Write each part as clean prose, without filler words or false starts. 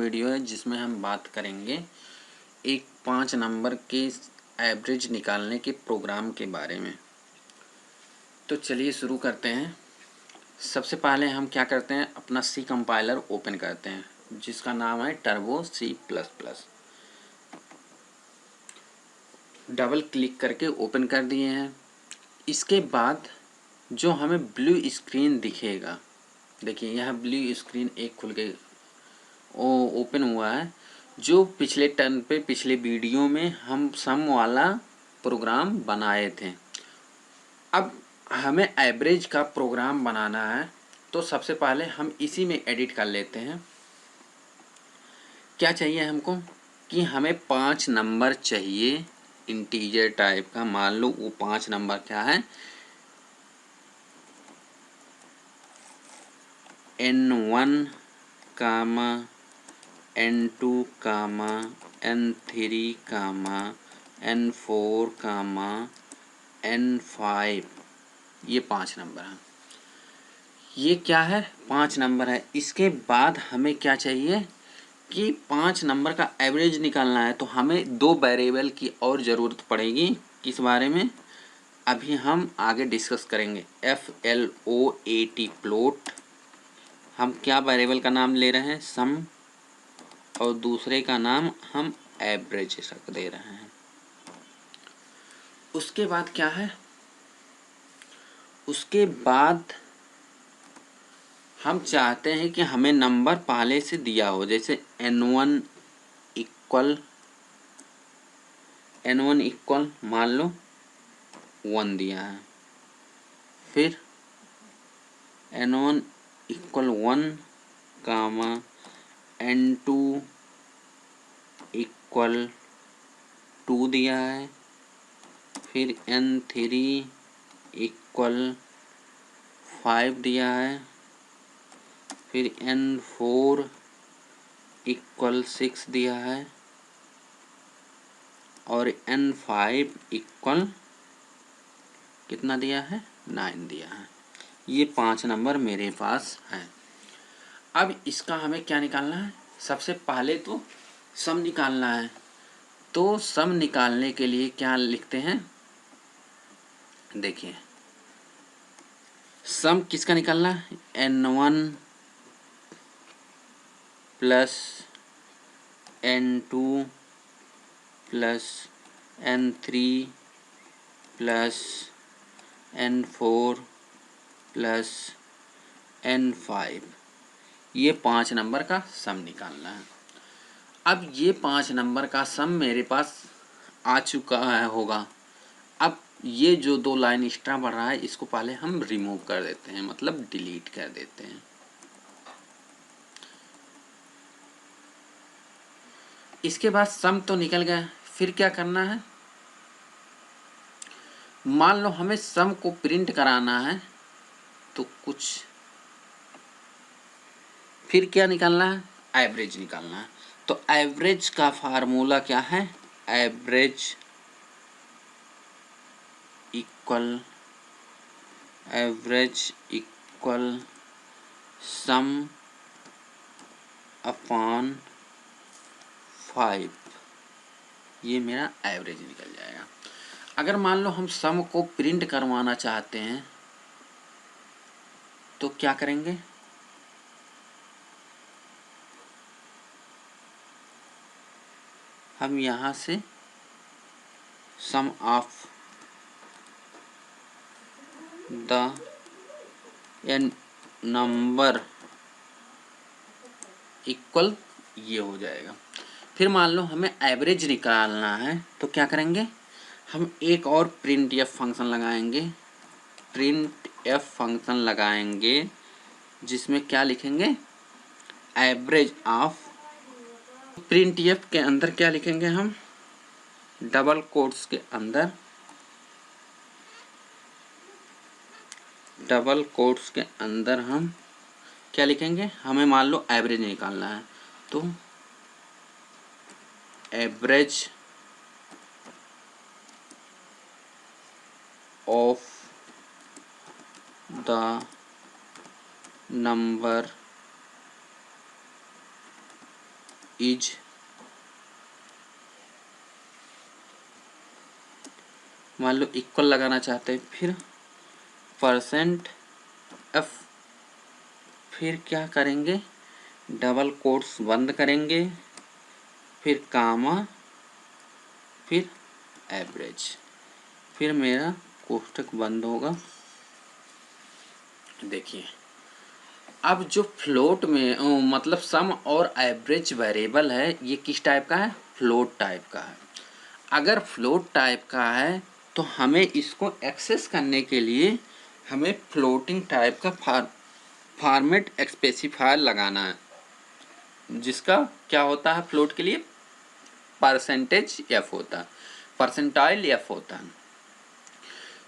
Video है जिसमें हम बात करेंगे एक 5 नंबर के एवरेज निकालने के प्रोग्राम के बारे में। तो चलिए शुरू करते हैं। सबसे पहले हम क्या करते हैं, अपना सी कंपाइलर ओपन करते हैं जिसका नाम है टर्बो C++। डबल क्लिक करके ओपन कर दिए हैं। इसके बाद जो हमें ब्लू स्क्रीन दिखेगा, देखिए यह ब्लू स्क्रीन एक खुल के ओपन हुआ है, जो पिछले टर्न पे पिछले वीडियो में हम सम वाला प्रोग्राम बनाए थे। अब हमें एवरेज का प्रोग्राम बनाना है, तो सबसे पहले हम इसी में एडिट कर लेते हैं। क्या चाहिए हमको कि हमें 5 नंबर चाहिए इंटीजर टाइप का। मान लो वो 5 नंबर क्या है, N1, N2, N3, N4, N5, ये 5 नंबर हैं। ये क्या है, 5 नंबर है। इसके बाद हमें क्या चाहिए कि 5 नंबर का एवरेज निकालना है, तो हमें 2 वेरिएबल की और ज़रूरत पड़ेगी। किस बारे में अभी हम आगे डिस्कस करेंगे। FLOAT प्लॉट, हम क्या वेरिएबल का नाम ले रहे हैं, सम, और दूसरे का नाम हम एवरेज रख दे रहे हैं। उसके बाद क्या है, उसके बाद हम चाहते हैं कि हमें नंबर पहले से दिया हो, जैसे N1 इक्वल मान लो 1 दिया है, फिर N1 इक्वल 1, N2 इक्वल 2 दिया है, फिर N3 इक्वल 5 दिया है, फिर N4 इक्वल 6 दिया है, और N5 इक्वल कितना दिया है, 9 दिया है। ये 5 नंबर मेरे पास हैं। अब इसका हमें क्या निकालना है, सबसे पहले तो सम निकालना है। तो सम निकालने के लिए क्या लिखते हैं, देखिए सम किसका निकालना है, N1 plus N2 plus N3 plus N4 plus N5, ये 5 नंबर का सम निकालना है। अब ये 5 नंबर का सम मेरे पास आ चुका है होगा। अब ये जो 2 लाइन एक्स्ट्रा बढ़ रहा है, इसको पहले हम रिमूव कर देते हैं, मतलब डिलीट कर देते हैं। इसके बाद सम तो निकल गया, फिर क्या करना है, मान लो हमें सम को प्रिंट कराना है, तो कुछ फिर क्या निकालना है, एवरेज निकालना है। तो एवरेज का फार्मूला क्या है, एवरेज इक्वल सम अपॉन 5, ये मेरा एवरेज निकल जाएगा। अगर मान लो हम सम को प्रिंट करवाना चाहते हैं, तो क्या करेंगे, हम यहाँ से sum of the n number equal ये हो जाएगा। फिर मान लो हमें एवरेज निकालना है, तो क्या करेंगे, हम एक और प्रिंट एफ फंक्शन लगाएंगे, जिसमें क्या लिखेंगे, एवरेज ऑफ। प्रिंट एफ के अंदर क्या लिखेंगे हम, डबल कोट्स के अंदर हम क्या लिखेंगे, हमें मान लो एवरेज निकालना है, तो average of the number is मान लो इक्वल लगाना चाहते हैं, फिर परसेंट एफ, फिर क्या करेंगे, डबल कोट्स बंद करेंगे, फिर कामा, फिर एवरेज, फिर मेरा कोष्ठक बंद होगा। देखिए अब जो फ्लोट में मतलब सम और एवरेज वेरिएबल है, ये किस टाइप का है, फ्लोट टाइप का है। अगर फ्लोट टाइप का है तो हमें इसको एक्सेस करने के लिए हमें फ्लोटिंग टाइप का फॉर्मेट स्पेसिफायर लगाना है, जिसका क्या होता है फ्लोट के लिए, परसेंटेज एफ होता है, परसेंटाइल एफ होता है।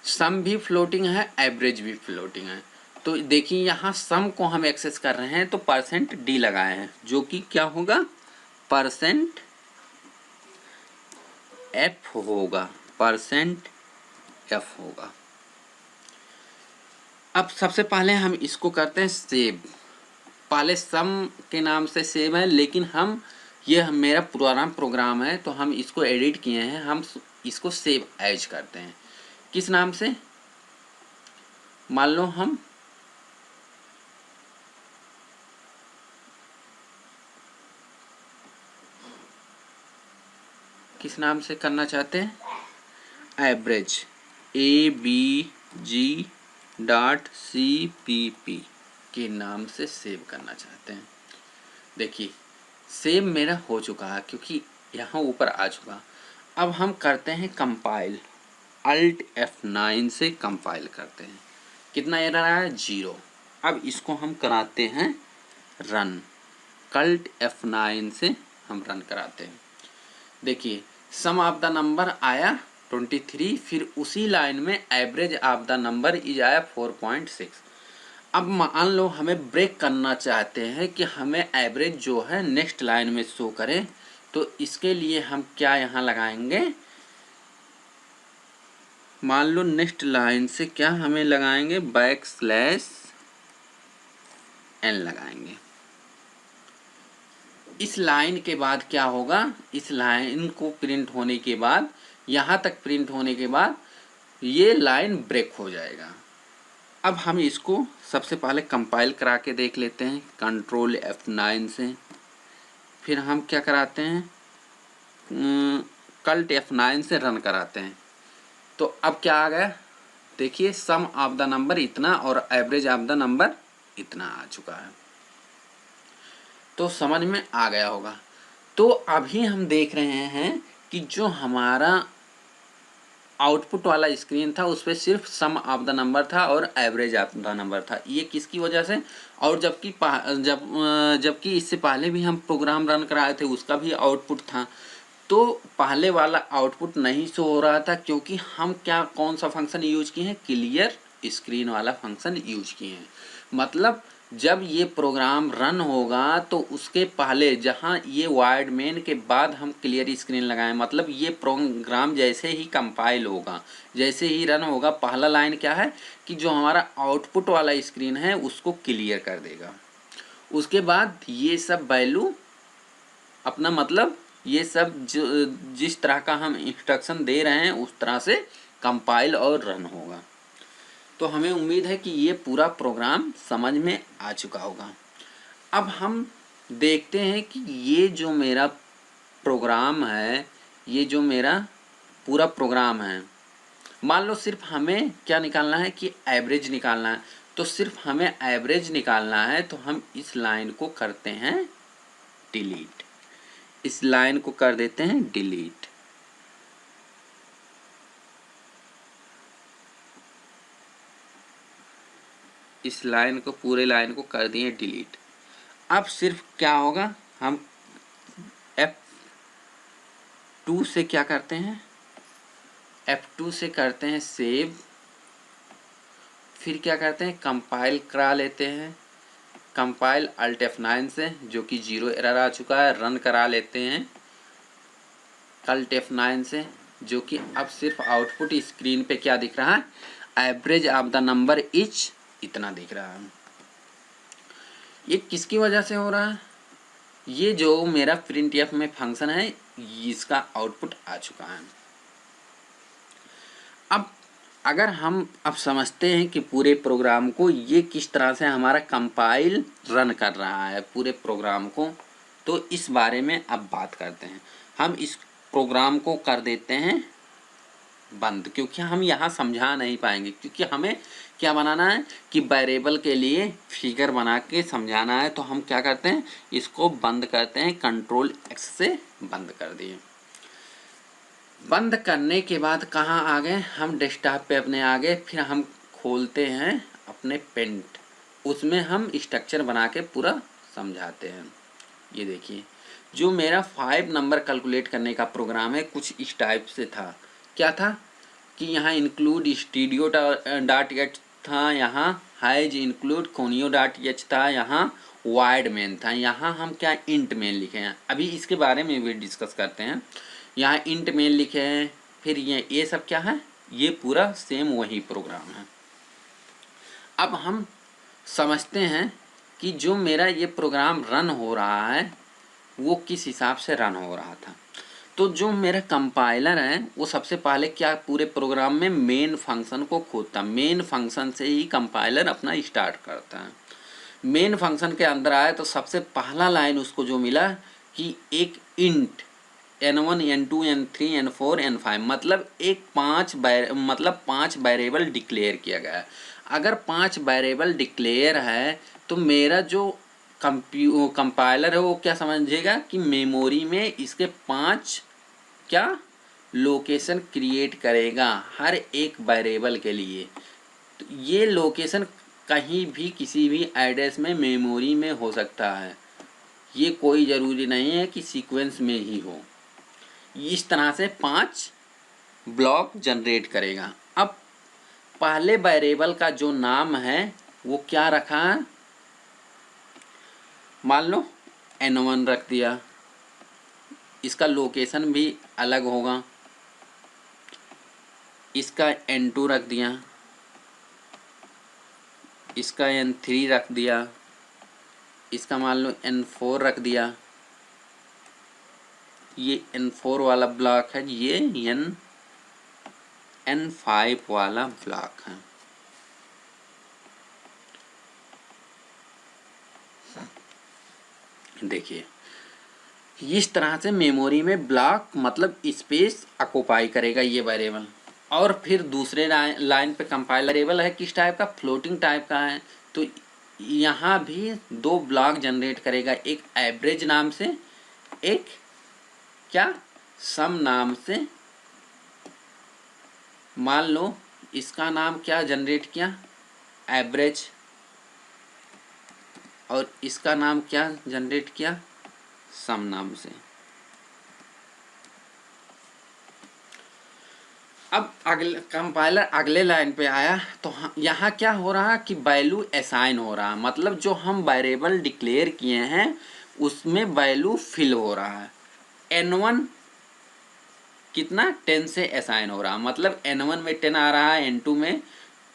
सम भी फ्लोटिंग है, एवरेज भी फ्लोटिंग है। तो देखिए यहाँ सम को हम एक्सेस कर रहे हैं तो परसेंट डी लगाए हैं, जो कि क्या होगा, परसेंट एफ होगा, परसेंट एफ होगा। अब सबसे पहले हम इसको करते हैं सेव। पहले सम के नाम से सेव है, लेकिन हम यह मेरा पुराना प्रोग्राम है तो हम इसको एडिट किए हैं, हम इसको सेव एज करते हैं। किस नाम से, मान लो हम किस नाम से करना चाहते हैं, एवरेज, abg.cpp के नाम से सेव करना चाहते हैं। देखिए सेव मेरा हो चुका है क्योंकि यहाँ ऊपर आ चुका। अब हम करते हैं कंपाइल, अल्ट F9 से कंपाइल करते हैं। कितना एरर आया, 0। अब इसको हम कराते हैं रन, कल्ट F9 से हम रन कराते हैं। देखिए सम ऑफ द नंबर आया 23, फिर उसी लाइन में average of the number is आया 4.6। अब मान लो हमें ब्रेक करना चाहते हैं कि हमें एवरेज जो है नेक्स्ट लाइन में शो करे, तो इसके लिए हम क्या यहाँ लगाएंगे, मान लो नेक्स्ट लाइन से क्या हमें लगाएंगे, \n लगाएंगे। इस लाइन के बाद क्या होगा, इस लाइन को प्रिंट होने के बाद, यहाँ तक प्रिंट होने के बाद ये लाइन ब्रेक हो जाएगा। अब हम इसको सबसे पहले कंपाइल करा के देख लेते हैं, कंट्रोल F9 से, फिर हम क्या कराते हैं, कल्ट F9 से रन कराते हैं। तो अब क्या आ गया, देखिए सम ऑफ द नंबर इतना और एवरेज ऑफ द नंबर इतना आ चुका है। तो समझ में आ गया होगा। तो अभी हम देख रहे हैं कि जो हमारा आउटपुट वाला स्क्रीन था उस पर सिर्फ सम ऑफ द नंबर था और एवरेज ऑफ द नंबर था। ये किसकी वजह से, और जबकि इससे पहले भी हम प्रोग्राम रन कराए थे उसका भी आउटपुट था, तो पहले वाला आउटपुट नहीं शो हो रहा था क्योंकि हम कौन सा फंक्शन यूज किए हैं, क्लियर स्क्रीन वाला फंक्शन यूज किए हैं। मतलब जब ये प्रोग्राम रन होगा तो उसके पहले जहाँ ये वाइड मेन के बाद हम क्लियर स्क्रीन लगाएं, मतलब ये प्रोग्राम जैसे ही कंपाइल होगा, जैसे ही रन होगा, पहला लाइन क्या है कि जो हमारा आउटपुट वाला स्क्रीन है उसको क्लियर कर देगा। उसके बाद ये सब वैल्यू अपना, मतलब ये सब जिस तरह का हम इंस्ट्रक्शन दे रहे हैं उस तरह से कंपाइल और रन होगा। तो हमें उम्मीद है कि ये पूरा प्रोग्राम समझ में आ चुका होगा। अब हम देखते हैं कि ये जो मेरा प्रोग्राम है, ये जो मेरा पूरा प्रोग्राम है, मान लो सिर्फ हमें क्या निकालना है कि एवरेज निकालना है। तो सिर्फ हमें एवरेज निकालना है तो हम इस लाइन को करते हैं डिलीट, इस लाइन को कर देते हैं डिलीट। इस लाइन को, पूरे लाइन को कर दिए डिलीट। अब सिर्फ क्या होगा, हम F2 से क्या करते हैं, F2 से करते हैं सेव, फिर क्या करते हैं कंपाइल करा लेते हैं, कंपाइल अल्ट F9 से, जो कि 0 एरर आ चुका है, रन करा लेते हैं अल्ट F9 से, जो कि अब सिर्फ आउटपुट स्क्रीन पे क्या दिख रहा है, average of the number is इतना दिख रहा है। ये किसकी वजह से हो रहा है, ये जो मेरा printf में फंक्शन है इसका आउटपुट आ चुका है। अब अगर हम अब समझते हैं कि पूरे प्रोग्राम को ये किस तरह से हमारा कंपाइल रन कर रहा है पूरे प्रोग्राम को, तो इस बारे में अब बात करते हैं। हम इस प्रोग्राम को कर देते हैं बंद, क्योंकि हम यहाँ समझा नहीं पाएंगे, क्योंकि हमें क्या बनाना है कि वेरिएबल के लिए फिगर बना के समझाना है। तो हम क्या करते हैं, इसको बंद करते हैं, कंट्रोल एक्स से बंद कर दिए। बंद करने के बाद कहाँ आ गए हम, डेस्कटॉप पे अपने आ गए। फिर हम खोलते हैं अपने पेंट, उसमें हम स्ट्रक्चर बना के पूरा समझाते हैं। ये देखिए जो मेरा 5 नंबर कैलकुलेट करने का प्रोग्राम है कुछ इस टाइप से था। क्या था कि यहाँ इंक्लूड स्टूडियो डॉट एच था, यहाँ हाइज इंक्लूड कोनियो डॉट एच था, यहाँ वाइड मेन था, यहाँ हम क्या इंट मेन लिखे हैं। अभी इसके बारे में भी डिस्कस करते हैं। यहाँ इंट मेन लिखे हैं, फिर ये सब क्या है, ये पूरा सेम वही प्रोग्राम है। अब हम समझते हैं कि जो मेरा ये प्रोग्राम रन हो रहा है वो किस हिसाब से रन हो रहा था। तो जो मेरा कंपाइलर है वो सबसे पहले क्या पूरे प्रोग्राम में मेन फंक्शन को खोदता, मेन फंक्शन से ही कंपाइलर अपना स्टार्ट करता है। मेन फंक्शन के अंदर आए तो सबसे पहला लाइन उसको जो मिला कि एक int n1 n2 n3 n4 n5 मतलब एक पांच वेरिएबल डिक्लेयर किया गया है। अगर 5 वेरिएबल डिक्लेयर है तो मेरा जो कंपाइलर है वो क्या समझेगा कि मेमोरी में इसके 5 क्या लोकेशन क्रिएट करेगा हर एक वेरिएबल के लिए। तो ये लोकेशन कहीं भी किसी भी एड्रेस में मेमोरी में हो सकता है, ये कोई ज़रूरी नहीं है कि सीक्वेंस में ही हो। इस तरह से 5 ब्लॉक जनरेट करेगा। अब पहले वेरिएबल का जो नाम है वो क्या रखा है, मान लो n1 रख दिया, इसका लोकेशन भी अलग होगा। इसका n2 रख दिया, इसका n3 रख दिया, इसका मान लो n4 रख दिया। ये n4 वाला ब्लॉक है, ये n5 वाला ब्लॉक है। देखिए इस तरह से मेमोरी में ब्लॉक मतलब स्पेस ऑक्युपाई करेगा ये वेरिएबल। और फिर दूसरे लाइन पे कंपाइलर वेरिएबल है किस टाइप का, फ्लोटिंग टाइप का है। तो यहाँ भी 2 ब्लॉक जनरेट करेगा, एक एवरेज नाम से, एक क्या सम नाम से। मान लो इसका नाम क्या जनरेट किया, एवरेज, और इसका नाम क्या जनरेट किया, सम नाम से। अब अगले कंपाइलर अगले लाइन पे आया तो यहाँ क्या हो रहा कि वैल्यू असाइन हो रहा, मतलब जो हम वेरिएबल डिक्लेयर किए हैं उसमें वैल्यू फिल हो रहा है। n1 कितना 10 से असाइन हो रहा, मतलब n1 में 10 आ रहा है, n2 में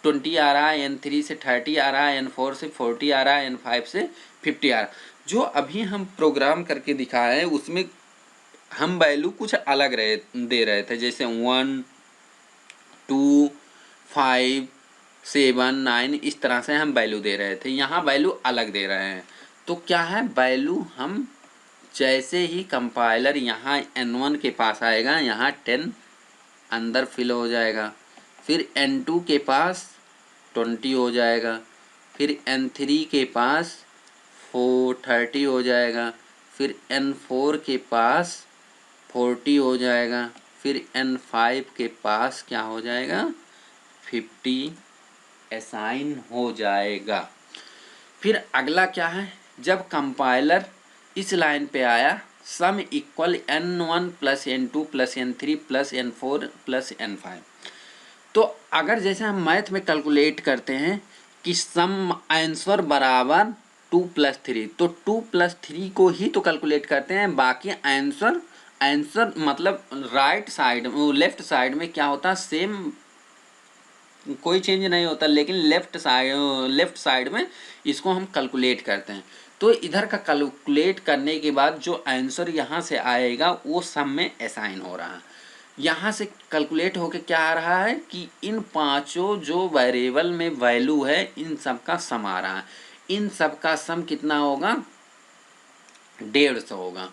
20 आ रहा है, n3 से 30 आ रहा है, n4 से 40 आ रहा है, n5 से 50 आ रहा है। जो अभी हम प्रोग्राम करके दिखाए हैं उसमें हम वैल्यू कुछ अलग दे रहे थे, जैसे 1 2 5 7 9 इस तरह से हम वैल्यू दे रहे थे। यहाँ वैल्यू अलग दे रहे हैं। तो क्या है, वैल्यू हम जैसे ही कंपाइलर यहाँ n1 के पास आएगा यहाँ 10 अंदर फिल हो जाएगा, फिर n2 के पास 20 हो जाएगा, फिर n3 के पास 30 हो जाएगा, फिर n4 के पास 40 हो जाएगा, फिर n5 के पास क्या हो जाएगा 50 असाइन हो जाएगा। फिर अगला क्या है, जब कंपाइलर इस लाइन पे आया sum equal n1 plus n2 plus n3 plus n4 plus n5, तो अगर जैसे हम मैथ में कैलकुलेट करते हैं कि सम आंसर बराबर 2 प्लस 3, तो 2 प्लस 3 को ही तो कैलकुलेट करते हैं, बाकी आंसर मतलब राइट साइड लेफ्ट साइड में क्या होता है सेम, कोई चेंज नहीं होता, लेकिन लेफ्ट साइड में इसको हम कैलकुलेट करते हैं। तो इधर का कैलकुलेट करने के बाद जो आंसर यहाँ से आएगा वो सम में असाइन हो रहा है। यहाँ से कैलकुलेट होके क्या आ रहा है कि इन पांचों जो वेरिएबल में वैल्यू है इन सब का सम आ रहा है। इन सब का सम कितना होगा? 150 होगा।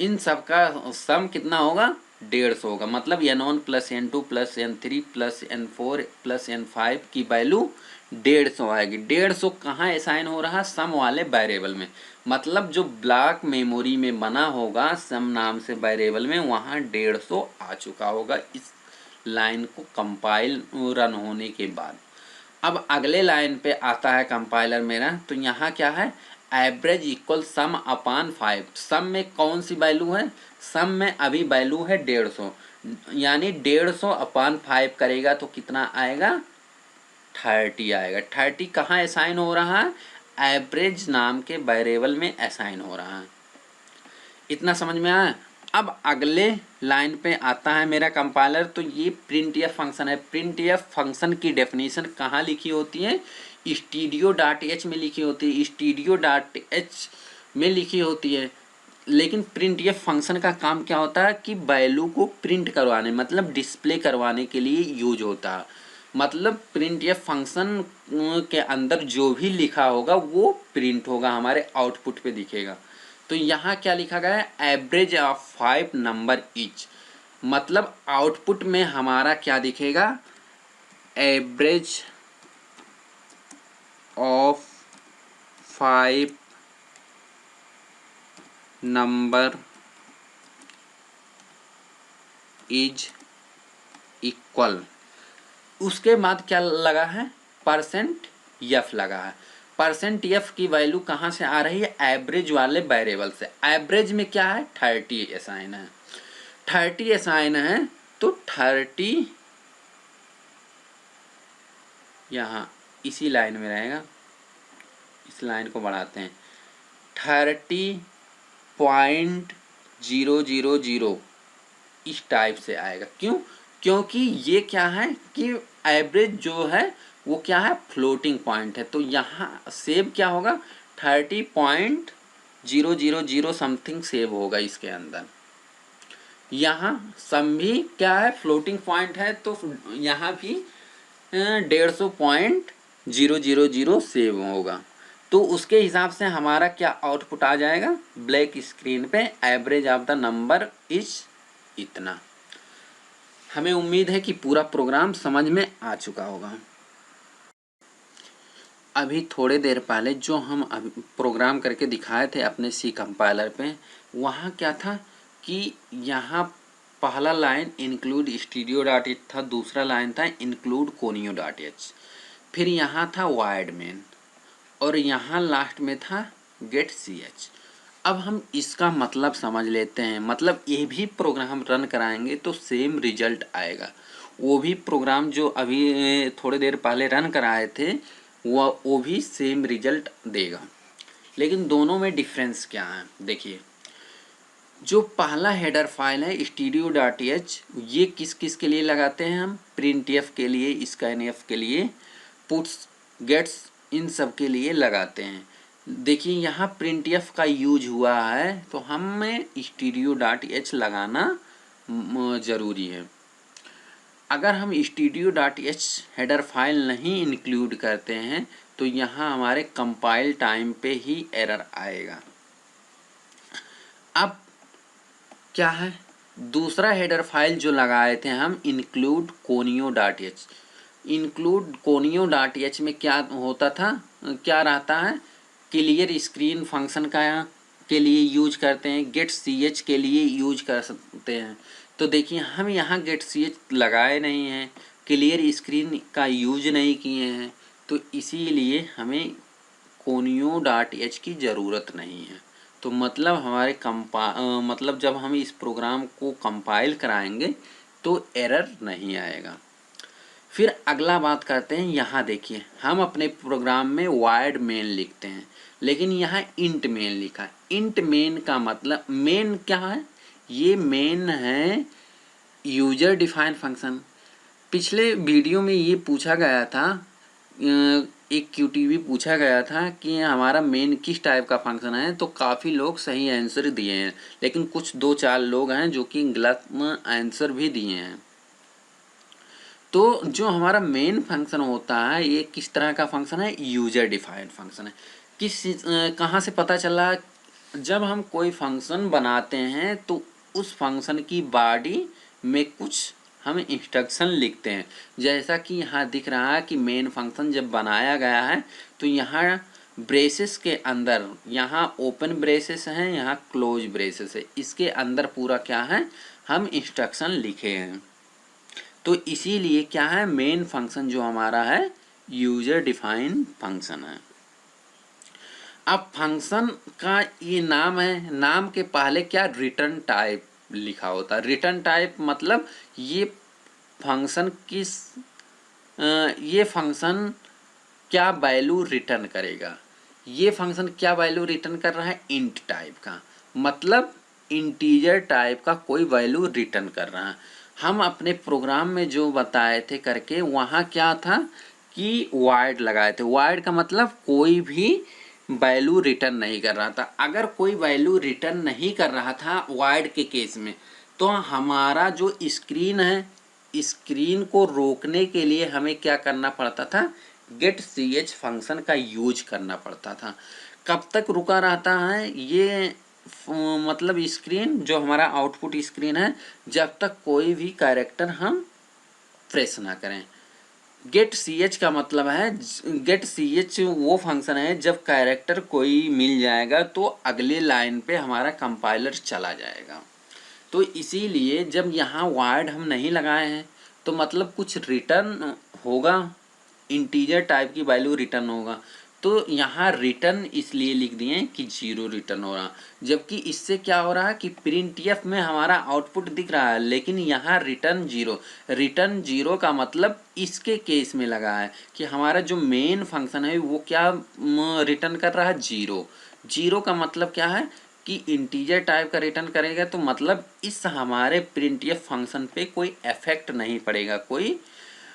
इन सब का सम कितना होगा? 150 होगा। मतलब n1 plus n2 plus n3 plus n4 plus n5 की वैल्यू 150 आएगी। 150 कहाँ असाइन हो रहा? सम वाले वेरिएबल में। मतलब जो ब्लॉक मेमोरी में बना होगा सम नाम से वेरिएबल में, वहाँ 150 आ चुका होगा इस लाइन को कंपाइल रन होने के बाद। अब अगले लाइन पे आता है कंपाइलर मेरा, तो यहाँ क्या है? एवरेज इक्वल सम अपान 5। सम में कौन सी वैल्यू है? सम में अभी वैल्यू है 150, यानी 150 अपान 5 करेगा तो कितना आएगा? 30 आएगा। 30 कहाँ असाइन हो रहा है? एवरेज नाम के वेरिएबल में असाइन हो रहा है। इतना समझ में आया? अब अगले लाइन पे आता है मेरा कंपाइलर, तो ये प्रिंटफ फंक्शन है। प्रिंटफ फंक्शन की डेफिनेशन कहाँ लिखी होती है? stdio.h में लिखी होती है, stdio.h में लिखी होती है। लेकिन प्रिंटफ फंक्शन का काम क्या होता है कि वैल्यू को प्रिंट करवाने, मतलब डिस्प्ले करवाने के लिए यूज होता है। मतलब प्रिंटफ फंक्शन के अंदर जो भी लिखा होगा वो प्रिंट होगा, हमारे आउटपुट पे दिखेगा। तो यहाँ क्या लिखा गया है? Average of 5 number each. मतलब आउटपुट में हमारा क्या दिखेगा? Average of 5 number is equal, उसके बाद क्या लगा है? परसेंट एफ लगा है। परसेंट एफ की वैल्यू कहाँ से आ रही है? एवरेज वाले वेरिएबल से। एवरेज में क्या है? 30 असाइन है। 30 असाइन है तो 30 यहाँ इसी लाइन में रहेगा। इस लाइन को बढ़ाते हैं। 30.000 इस टाइप से आएगा। क्यों? क्योंकि ये क्या है कि एवरेज जो है वो क्या है? फ्लोटिंग पॉइंट है। तो यहाँ सेव क्या होगा? 30.000 समथिंग सेव होगा इसके अंदर। यहाँ सम भी क्या है? फ्लोटिंग पॉइंट है, तो यहाँ भी 150.000 सेव होगा। तो उसके हिसाब से हमारा क्या आउटपुट आ जाएगा ब्लैक स्क्रीन पे? Average of the number is इतना। हमें उम्मीद है कि पूरा प्रोग्राम समझ में आ चुका होगा। अभी थोड़े देर पहले जो हम प्रोग्राम करके दिखाए थे अपने सी कंपाइलर पे, वहाँ क्या था कि यहाँ पहला लाइन इंक्लूड stdio.h था, दूसरा लाइन था इंक्लूड conio.h, फिर यहाँ था वाइड मेन, और यहाँ लास्ट में था गेट ch। अब हम इसका मतलब समझ लेते हैं। मतलब ये भी प्रोग्राम रन कराएंगे तो सेम रिजल्ट आएगा। वो भी प्रोग्राम जो अभी थोड़ी देर पहले रन कराए थे वो भी सेम रिजल्ट देगा। लेकिन दोनों में डिफरेंस क्या है? देखिए, जो पहला हेडर फाइल है stdio.h, ये किस किस के लिए लगाते हैं हम? printf के लिए, scanf के लिए, puts gets, इन सब के लिए लगाते हैं। देखिए यहाँ printf का यूज हुआ है तो हमें stdio.h लगाना ज़रूरी है। अगर हम stdio.h हेडर फाइल नहीं इंक्लूड करते हैं तो यहाँ हमारे कंपाइल टाइम पे ही एरर आएगा। अब क्या है? दूसरा हेडर फाइल जो लगाए थे हम इंक्लूड conio.h। इंक्लूड conio.h में क्या होता था, क्या रहता है? क्लियर स्क्रीन फंक्शन का के लिए यूज करते हैं, गेट ch के लिए यूज कर सकते हैं। तो देखिए हम यहाँ गेट ch लगाए नहीं हैं, क्लियर स्क्रीन का यूज नहीं किए हैं, तो इसीलिए हमें conio.h की ज़रूरत नहीं है। तो मतलब हमारे मतलब जब हम इस प्रोग्राम को कंपाइल कराएंगे तो एरर नहीं आएगा। फिर अगला बात करते हैं। यहाँ देखिए हम अपने प्रोग्राम में वाइड मेन लिखते हैं, लेकिन यहाँ इंट मेन लिखा है। इंट मेन का मतलब, मेन क्या है? ये मेन है यूजर डिफाइंड फंक्शन। पिछले वीडियो में ये पूछा गया था एक क्यूटीवी पूछा गया था कि हमारा मेन किस टाइप का फंक्शन है, तो काफ़ी लोग सही आंसर दिए हैं, लेकिन कुछ 2-4 लोग हैं जो कि गलत आंसर भी दिए हैं। तो जो हमारा मेन फंक्शन होता है ये किस तरह का फंक्शन है, यूजर डिफाइंड फंक्शन है। कहाँ से पता चला, जब हम कोई फंक्शन बनाते हैं तो उस फंक्शन की बॉडी में कुछ हम इंस्ट्रक्शन लिखते हैं। जैसा कि यहाँ दिख रहा है कि मेन फंक्शन जब बनाया गया है तो यहाँ ब्रेसेस के अंदर, यहाँ ओपन ब्रेसेस हैं, यहाँ क्लोज ब्रेसेस है, इसके अंदर पूरा क्या है, हम इंस्ट्रक्शन लिखे हैं। तो इसीलिए क्या है, मेन फंक्शन जो हमारा है यूजर डिफाइंड फंक्शन है। अब फंक्शन का ये नाम है, नाम के पहले क्या रिटर्न टाइप लिखा होता है। रिटर्न टाइप मतलब ये फंक्शन ये फंक्शन क्या वैल्यू रिटर्न करेगा। ये फंक्शन क्या वैल्यू रिटर्न कर रहा है, इंट टाइप का, मतलब इंटीजर टाइप का कोई वैल्यू रिटर्न कर रहा है। हम अपने प्रोग्राम में जो बताए थे करके, वहाँ क्या था कि वॉइड लगाए थे। वॉइड का मतलब कोई भी वैल्यू रिटर्न नहीं कर रहा था। अगर कोई वैल्यू रिटर्न नहीं कर रहा था वॉइड के केस में, तो हमारा जो स्क्रीन है, स्क्रीन को रोकने के लिए हमें क्या करना पड़ता था, गेट ch फंक्शन का यूज करना पड़ता था। कब तक रुका रहता है ये मतलब स्क्रीन, जो हमारा आउटपुट स्क्रीन है, जब तक कोई भी कैरेक्टर हम प्रेस ना करें। गेट ch का मतलब है, गेट ch वो फंक्शन है जब कैरेक्टर कोई मिल जाएगा तो अगले लाइन पे हमारा कंपाइलर चला जाएगा। तो इसीलिए जब यहाँ वाइड हम नहीं लगाए हैं तो मतलब कुछ रिटर्न होगा, इंटीजर टाइप की वैल्यू रिटर्न होगा। तो यहाँ रिटर्न इसलिए लिख दिए कि 0 रिटर्न हो रहा, जबकि इससे क्या हो रहा है कि प्रिंटफ में हमारा आउटपुट दिख रहा है, लेकिन यहाँ रिटर्न 0। रिटर्न 0 का मतलब इसके केस में लगा है कि हमारा जो मेन फंक्शन है वो क्या रिटर्न कर रहा है, 0। 0 का मतलब क्या है कि इंटीजर टाइप का रिटर्न करेगा, तो मतलब इस हमारे प्रिंटफ फंक्शन पे कोई इफेक्ट नहीं पड़ेगा, कोई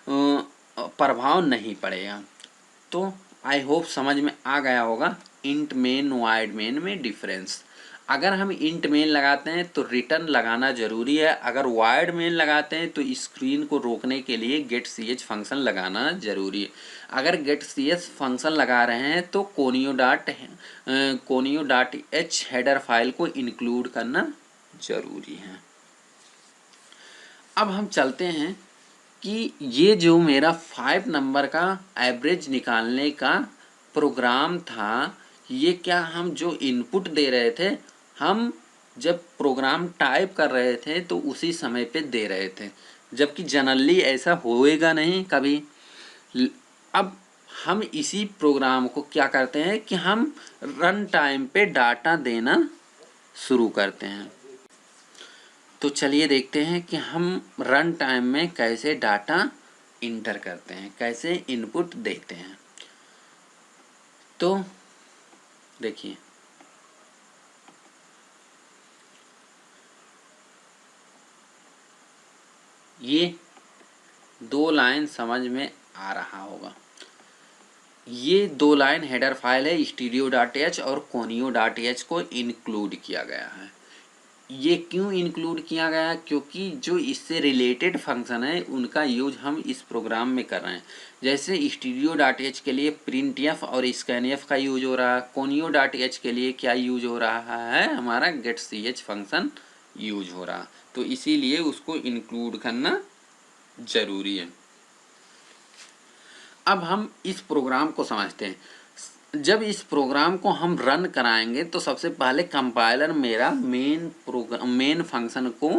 प्रभाव नहीं पड़ेगा। तो आई होप समझ में आ गया होगा इंट मेन वाइड मेन में डिफरेंस। अगर हम इंट मेन लगाते हैं तो रिटर्न लगाना ज़रूरी है, अगर वाइड मेन लगाते हैं तो स्क्रीन को रोकने के लिए गेट ch फंक्शन लगाना ज़रूरी है। अगर गेट ch फंक्शन लगा रहे हैं तो conio dot h header file को इंक्लूड करना ज़रूरी है। अब हम चलते हैं कि ये जो मेरा 5 नंबर का एवरेज निकालने का प्रोग्राम था, ये क्या हम जो इनपुट दे रहे थे, हम जब प्रोग्राम टाइप कर रहे थे तो उसी समय पे दे रहे थे, जबकि जनरली ऐसा होएगा नहीं कभी। अब हम इसी प्रोग्राम को क्या करते हैं कि हम रन टाइम पे डाटा देना शुरू करते हैं। तो चलिए देखते हैं कि हम रन टाइम में कैसे डाटा इंटर करते हैं, कैसे इनपुट देते हैं। तो देखिए, ये 2 लाइन समझ में आ रहा होगा। ये 2 लाइन हेडर फाइल है, stereo.h और conio.h को इंक्लूड किया गया है। ये क्यों इंक्लूड किया गया, क्योंकि जो इससे रिलेटेड फंक्शन है उनका यूज हम इस प्रोग्राम में कर रहे हैं। जैसे stereo.h के लिए printf और scanf का यूज हो रहा है, conio.h के लिए क्या यूज हो रहा है, हमारा getch फंक्शन यूज हो रहा, तो इसीलिए उसको इंक्लूड करना ज़रूरी है। अब हम इस प्रोग्राम को समझते हैं। जब इस प्रोग्राम को हम रन कराएंगे तो सबसे पहले कंपाइलर मेरा मेन फंक्शन को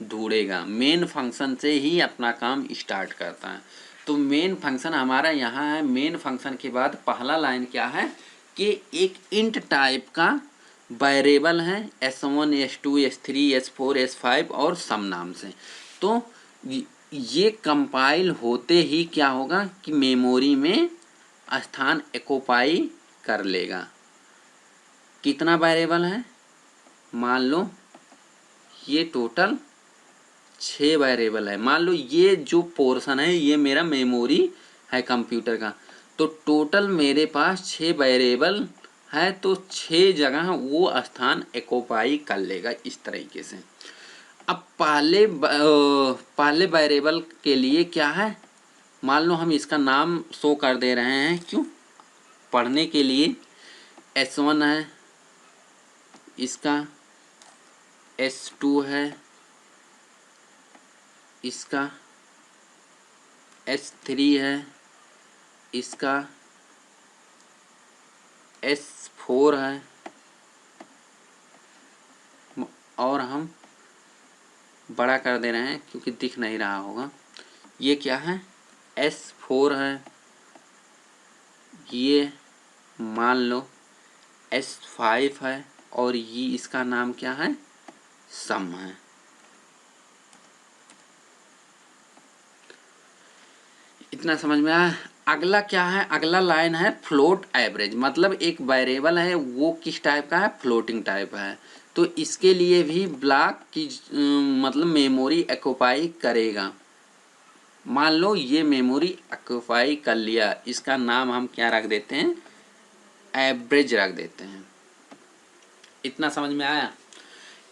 ढूंढेगा, मेन फंक्शन से ही अपना काम स्टार्ट करता है। तो मेन फंक्शन हमारा यहाँ है। मेन फंक्शन के बाद पहला लाइन क्या है कि एक इंट टाइप का वेरिएबल है s1 s2 s3 s4 s5 और सम नाम से। तो ये कंपाइल होते ही क्या होगा कि मेमोरी में स्थान एक्युपाई कर लेगा। कितना वेरिएबल है, मान लो ये टोटल 6 वेरिएबल है। मान लो ये जो पोर्शन है ये मेरा मेमोरी है कंप्यूटर का, तो टोटल मेरे पास 6 वेरिएबल है, तो 6 जगह वो स्थान एक्यूपाई कर लेगा इस तरीके से। अब पहले वेरिएबल के लिए क्या है, मान लो हम इसका नाम शो कर दे रहे हैं, क्यों, पढ़ने के लिए। S1 है, इसका S2 है, इसका S3 है, इसका S4 है, और हम बड़ा कर दे रहे हैं क्योंकि दिख नहीं रहा होगा। ये क्या है, S4 है, ये मान लो S5 है, और ये इसका नाम क्या है, सम है। इतना समझ में आया। अगला क्या है, अगला लाइन है फ्लोट एवरेज, मतलब एक वेरिएबल है वो किस टाइप का है, फ्लोटिंग टाइप है। तो इसके लिए भी ब्लॉक की मतलब मेमोरी एक्यूपाई करेगा। मान लो ये मेमोरी एक्यूपाई कर लिया, इसका नाम हम क्या रख देते हैं, एवरेज रख देते हैं। इतना समझ में आया।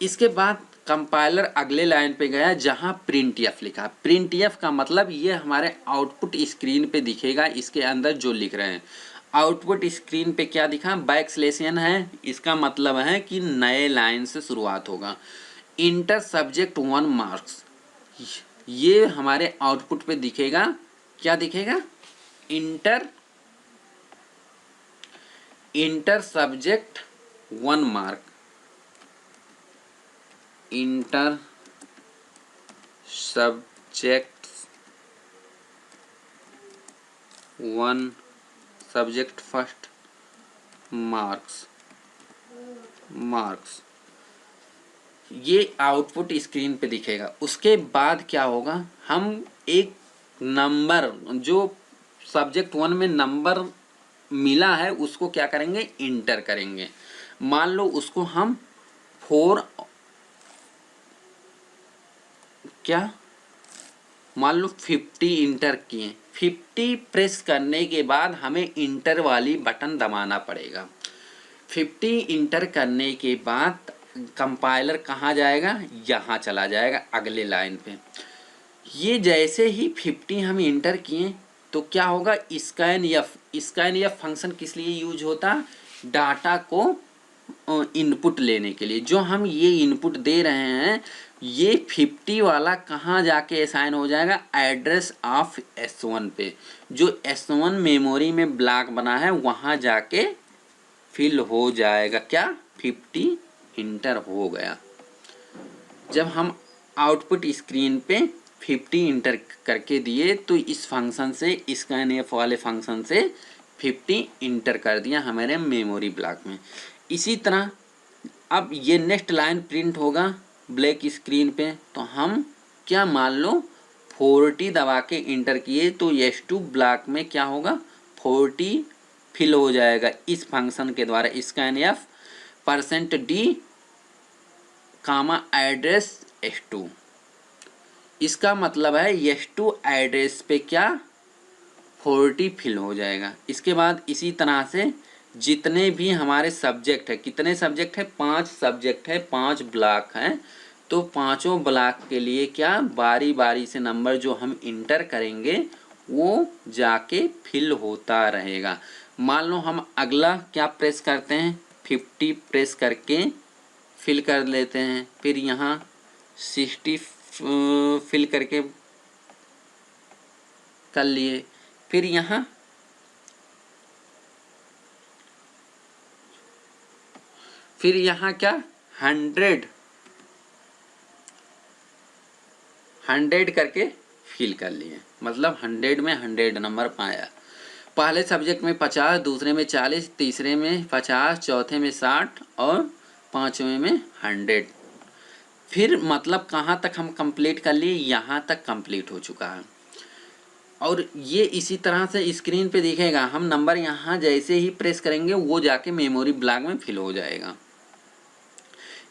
इसके बाद कंपाइलर अगले लाइन पे गया जहां प्रिंट एफ लिखा। प्रिंट एफ का मतलब ये हमारे आउटपुट स्क्रीन पे दिखेगा, इसके अंदर जो लिख रहे हैं। आउटपुट स्क्रीन पे क्या दिखा, बैकस्लेशन है, इसका मतलब है कि नए लाइन से शुरुआत होगा। इंटर सब्जेक्ट 1 मार्क्स, ये हमारे आउटपुट पे दिखेगा, क्या दिखेगा, inter subject 1 mark, inter subject 1 subject first marks, ये आउटपुट स्क्रीन पे दिखेगा। उसके बाद क्या होगा, हम एक नंबर जो सब्जेक्ट 1 में नंबर मिला है उसको क्या करेंगे, इंटर करेंगे। मान लो उसको हम 4 क्या, मान लो 50 इंटर किए। 50 प्रेस करने के बाद हमें इंटर वाली बटन दबाना पड़ेगा। 50 इंटर करने के बाद कंपाइलर कहाँ जाएगा, यहाँ चला जाएगा अगले लाइन पे। ये जैसे ही 50 हम इंटर किए तो क्या होगा, स्कैन एफ फंक्शन किस लिए यूज होता, डाटा को इनपुट लेने के लिए। जो हम ये इनपुट दे रहे हैं, ये 50 वाला कहाँ जाके असाइन हो जाएगा, एड्रेस ऑफ S1 पे। जो S1 मेमोरी में ब्लॉक बना है वहाँ जाके फिल हो जाएगा। क्या, 50 इंटर हो गया। जब हम आउटपुट स्क्रीन पे 50 इंटर करके दिए तो इस फंक्शन से, स्कैन एफ वाले फंक्शन से 50 इंटर कर दिया हमारे मेमोरी ब्लॉक में। इसी तरह अब ये नेक्स्ट लाइन प्रिंट होगा ब्लैक स्क्रीन पे, तो हम क्या, मान लो 40 दबा के इंटर किए तो S2 ब्लॉक में क्या होगा, 40 फिल हो जाएगा इस फंक्शन के द्वारा, स्कैन एफ %d कामा एड्रेस S2। इसका मतलब है S2 एड्रेस पे क्या, 40 फिल हो जाएगा। इसके बाद इसी तरह से जितने भी हमारे सब्जेक्ट है, कितने सब्जेक्ट है, 5 सब्जेक्ट है, 5 ब्लॉक हैं, तो पांचों ब्लॉक के लिए क्या, बारी बारी से नंबर जो हम इंटर करेंगे वो जाके फिल होता रहेगा। मान लो हम अगला क्या प्रेस करते हैं, 50 प्रेस करके फिल कर लेते हैं, फिर यहाँ 60 फिल करके कर लिए, फिर यहाँ क्या 100 करके फिल कर लिए, मतलब 100 में 100 नंबर पाया। पहले सब्जेक्ट में 50, दूसरे में 40, तीसरे में 50, चौथे में 60 और पांचवें में 100। फिर मतलब कहाँ तक हम कंप्लीट कर लिए, यहाँ तक कंप्लीट हो चुका है। और ये इसी तरह से स्क्रीन पे दिखेगा, हम नंबर यहाँ जैसे ही प्रेस करेंगे वो जाके मेमोरी ब्लॉक में फिल हो जाएगा।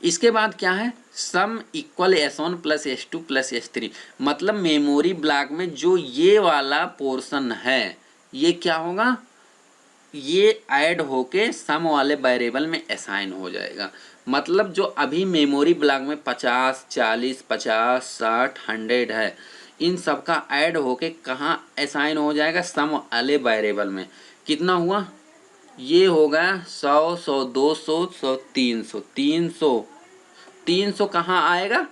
इसके बाद क्या है, sum equal S1 plus S2 plus S3, मतलब मेमोरी ब्लॉक में जो ये वाला पोर्शन है, ये क्या होगा, ये ऐड होके सम वाले वेरिएबल में असाइन हो जाएगा। मतलब जो अभी मेमोरी ब्लॉक में 50, 40, 50, 60, 100 है, इन सब का ऐड होके कहाँ असाइन हो जाएगा, सम वाले वेरिएबल में। कितना हुआ, ये हो गया 100, 100, 200, 100, 300, 300 कहाँ आएगा,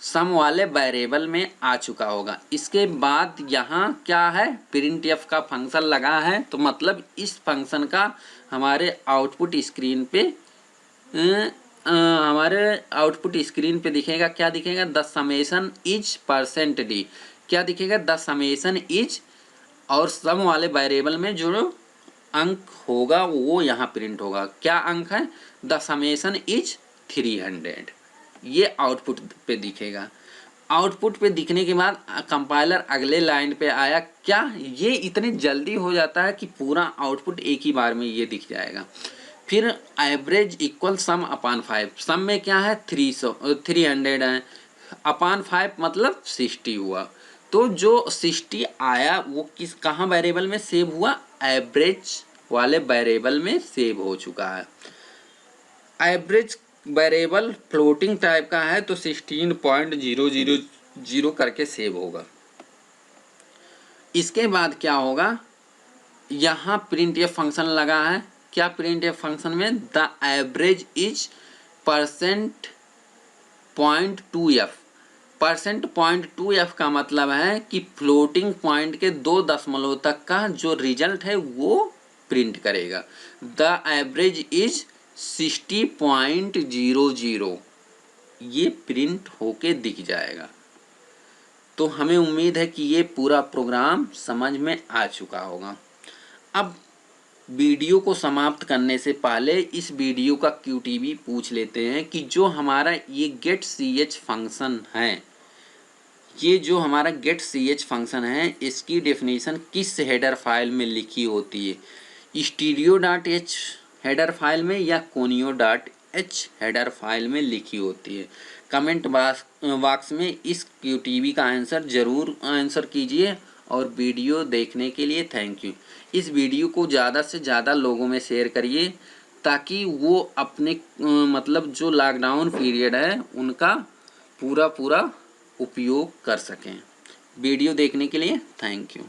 सम वाले वेरिएबल में आ चुका होगा। इसके बाद यहाँ क्या है, प्रिंट एफ का फंक्शन लगा है, तो मतलब इस फंक्शन का हमारे आउटपुट स्क्रीन पे दिखेगा। क्या दिखेगा, द समेशन इज %d। क्या दिखेगा, द समेशन इज, और सम वाले वेरिएबल में जो अंक होगा वो यहाँ प्रिंट होगा। क्या अंक है, द समेशन इज 300। ये आउटपुट पे दिखेगा। आउटपुट पे दिखने के बाद कंपाइलर अगले लाइन पे आया। क्या ये इतनी जल्दी हो जाता है कि पूरा आउटपुट एक ही बार में ये दिख जाएगा। फिर एवरेज इक्वल सम अपान 5। सम में क्या है, 300 है, अपान 5 मतलब 60 हुआ। तो जो 60 आया वो कहाँ वेरिएबल में सेव हुआ, एवरेज वाले वेरिएबल में सेव हो चुका है। एवरेज वेरिएबल फ्लोटिंग टाइप का है तो 16.000 करके सेव होगा। इसके बाद क्या होगा, यहाँ प्रिंट एफ फंक्शन लगा है। क्या प्रिंट एफ फंक्शन में, the average is %.2f। %.2f का मतलब है कि फ्लोटिंग पॉइंट के 2 दशमलव तक का जो रिजल्ट है वो प्रिंट करेगा। द एवरेज इज 60.00, ये प्रिंट होके दिख जाएगा। तो हमें उम्मीद है कि ये पूरा प्रोग्राम समझ में आ चुका होगा। अब वीडियो को समाप्त करने से पहले इस वीडियो का QTB पूछ लेते हैं कि जो हमारा ये गेट ch फंक्शन है, ये जो हमारा गेट ch फंक्शन है, इसकी डेफिनेशन किस हेडर फाइल में लिखी होती है, stereo.h हेडर फाइल में या conio.h हेडर फाइल में लिखी होती है। कमेंट बॉक्स में इस QTB का आंसर ज़रूर आंसर कीजिए। और वीडियो देखने के लिए थैंक यू। इस वीडियो को ज़्यादा से ज़्यादा लोगों में शेयर करिए ताकि वो अपने मतलब जो लॉकडाउन पीरियड है उनका पूरा उपयोग कर सकें। वीडियो देखने के लिए थैंक यू।